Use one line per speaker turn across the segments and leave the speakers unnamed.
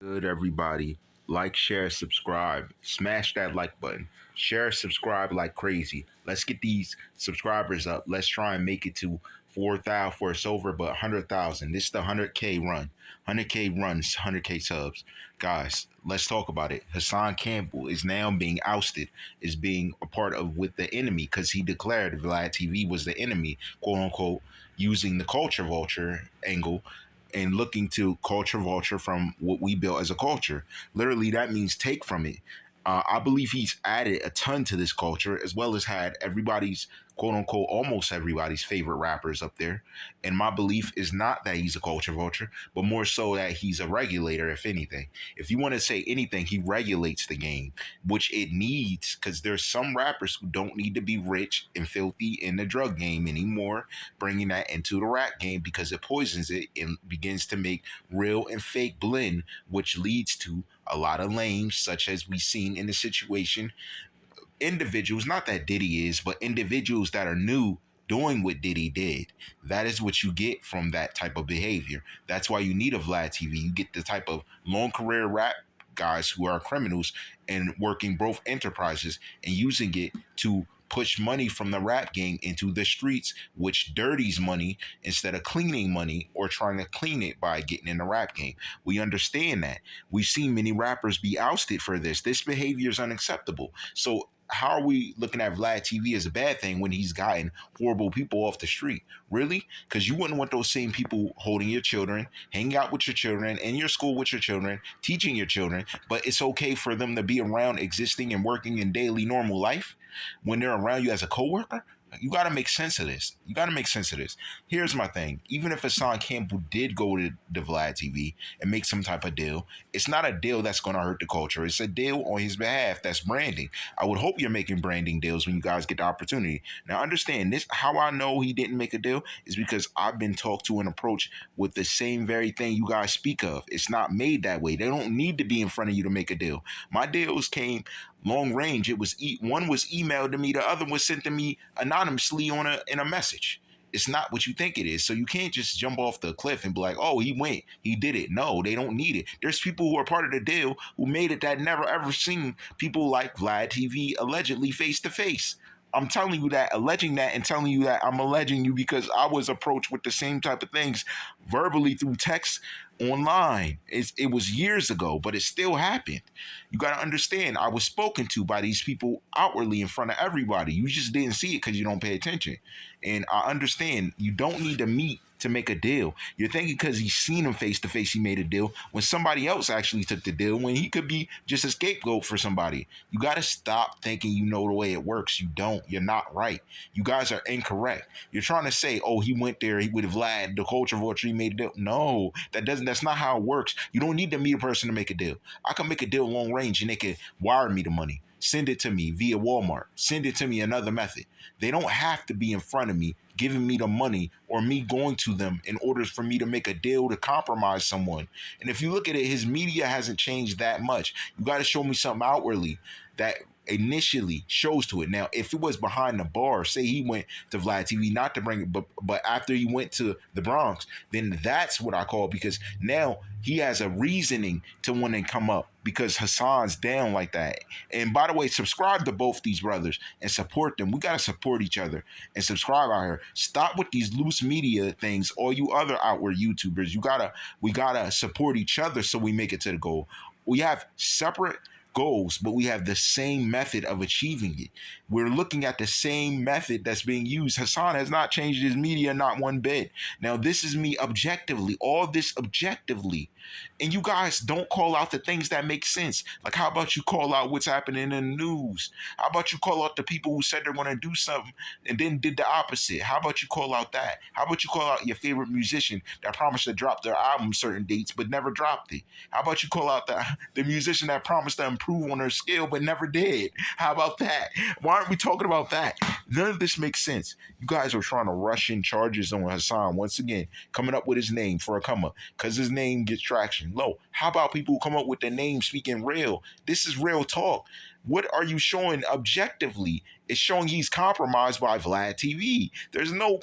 Good, everybody. Like, share, subscribe. Smash that like button. Share, subscribe like crazy. Let's get these subscribers up. Let's try and make it to 4,000 for it's over, but 100,000. This is the 100K run. 100K runs, 100K subs. Guys, let's talk about it. Hassan Campbell is now being ousted, is being a part of with the enemy because he declared Vlad TV was the enemy, quote unquote, using the culture vulture angle and looking to culture vulture from what we built as a culture. Literally, that means take from it. I believe he's added a ton to this culture, as well as had everybody's quote unquote almost everybody's favorite rappers up there. And my belief is not that he's a culture vulture, but more so that he's a regulator, if anything. If you want to say anything, he regulates the game, which it needs, because there's some rappers who don't need to be rich and filthy in the drug game anymore, bringing that into the rap game because it poisons it and begins to make real and fake blend, which leads to a lot of lames, such as we seen in the situation. Individuals, not that Diddy is, but individuals that are new doing what Diddy did. That is what you get from that type of behavior. That's why you need a Vlad TV. You get the type of long career rap guys who are criminals and working both enterprises and using it to push money from the rap game into the streets, which dirties money instead of cleaning money or trying to clean it by getting in the rap game. We understand that. We've seen many rappers be ousted for this. This behavior is unacceptable. So how are we looking at Vlad TV as a bad thing when he's gotten horrible people off the street? Really? Because you wouldn't want those same people holding your children, hanging out with your children, in your school with your children, teaching your children, but it's okay for them to be around existing and working in daily normal life when they're around you as a coworker? You got to make sense of this. You got to make sense of this. Here's my thing. Even if Hassan Campbell did go to the Vlad TV and make some type of deal, it's not a deal that's going to hurt the culture. It's a deal on his behalf. That's branding. I would hope you're making branding deals when you guys get the opportunity. Now, understand this. How I know he didn't make a deal is because I've been talked to and approached with the same very thing you guys speak of. It's not made that way. They don't need to be in front of you to make a deal. My deals came long range. It was one was emailed to me, the other was sent to me anonymously in a message. It's not what you think it is. So you can't just jump off the cliff and be like, oh, he went, he did it. No, they don't need it. There's people who are part of the deal who made it that never ever seen people like Vlad TV allegedly face to face. I'm telling you that, alleging that, and telling you that I'm alleging you because I was approached with the same type of things verbally through text online. It was years ago, but it still happened. You got to understand, I was spoken to by these people outwardly in front of everybody. You just didn't see it because you don't pay attention. And I understand you don't need to meet to make a deal. You're thinking because he's seen him face to face, he made a deal when somebody else actually took the deal, when he could be just a scapegoat for somebody. You got to stop thinking you know the way it works. You don't. You're not right. You guys are incorrect. You're trying to say, oh, he went there, he would have Vlad, the culture vulture, he made a deal. No, that's not how it works. You don't need to meet a person to make a deal. I can make a deal long range and they can wire me the money. Send it to me via Walmart. Send it to me another method. They don't have to be in front of me giving me the money or me going to them in order for me to make a deal to compromise someone. And if you look at it, his media hasn't changed that much. You got to show me something outwardly that initially shows to it. Now, if it was behind the bar, say he went to Vlad TV, not to bring it, but after he went to the Bronx, then that's what I call, because now he has a reasoning to want to come up because Hassan's down like that. And by the way, subscribe to both these brothers and support them. We got to support each other and subscribe out here. Stop with these loose media things. All you other outward YouTubers, we gotta support each other so we make it to the goal. We have separate goals, but we have the same method of achieving it. We're looking at the same method that's being used. Hassan has not changed his media not one bit. Now, this is me objectively, all this objectively. And you guys don't call out the things that make sense. Like, how about you call out what's happening in the news? How about you call out the people who said they're going to do something and then did the opposite? How about you call out that? How about you call out your favorite musician that promised to drop their album certain dates but never dropped it? How about you call out the musician that promised to improve on their skill but never did? How about that? Why aren't we talking about that? None of this makes sense. You guys are trying to rush in charges on Hassan once again, coming up with his name for a come up because his name gets traction. Low. How about people who come up with their name speaking real? This is real talk. What are you showing objectively? It's showing he's compromised by Vlad TV. There's no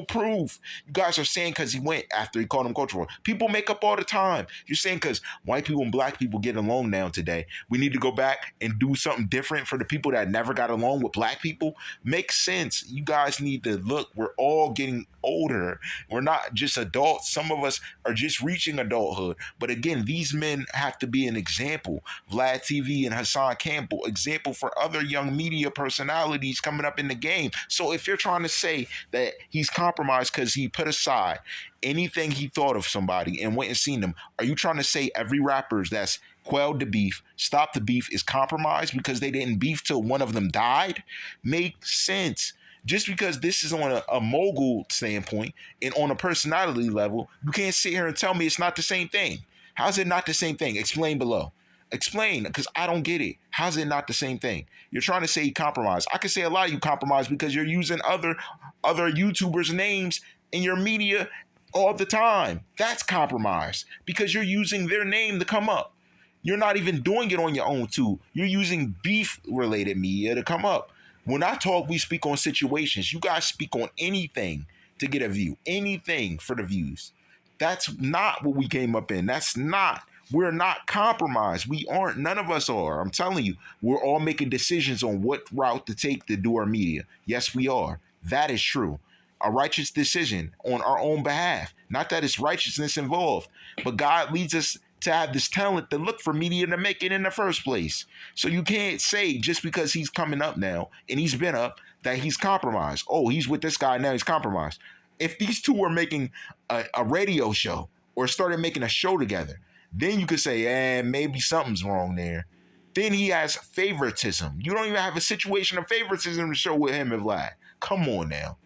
proof. You guys are saying because he went after he called him cultural. People make up all the time. You're saying because white people and black people get along now today, we need to go back and do something different for the people that never got along with black people. Makes sense. You guys need to look. We're all getting older. We're not just adults. Some of us are just reaching adulthood. But again, these men have to be an example. Vlad TV and Hassan Campbell, example for other young media personalities coming up in the game. So if you're trying to say that he's compromised because he put aside anything he thought of somebody and went and seen them, are you trying to say every rapper's that's quelled the beef, stopped the beef, is compromised because they didn't beef till one of them died? Makes sense. Just because this is on a mogul standpoint and on a personality level, you can't sit here and tell me it's not the same thing. How's it not the same thing? Explain below. Explain, because I don't get it. How's it not the same thing? You're trying to say you compromise. I can say a lot of you compromise because you're using other YouTubers' names in your media all the time. That's compromise because you're using their name to come up. You're not even doing it on your own too. You're using beef related media to come up. When I talk, we speak on situations. You guys speak on anything to get a view, anything for the views. That's not what we came up in. That's not. We're not compromised. We aren't. None of us are. I'm telling you, we're all making decisions on what route to take to do our media. Yes, we are. That is true. A righteous decision on our own behalf. Not that it's righteousness involved, but God leads us to have this talent to look for media to make it in the first place. So you can't say just because he's coming up now and he's been up that he's compromised. Oh, he's with this guy now, he's compromised. If these two were making a radio show or started making a show together, then you could say, maybe something's wrong there. Then he has favoritism. You don't even have a situation of favoritism to show with him and Vlad. Come on now.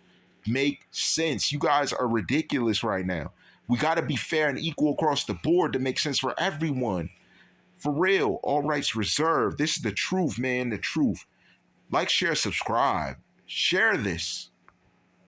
Make sense. You guys are ridiculous right now. We got to be fair and equal across the board to make sense for everyone. For real, all rights reserved. This is the truth, man, the truth. Like, share, subscribe. Share this.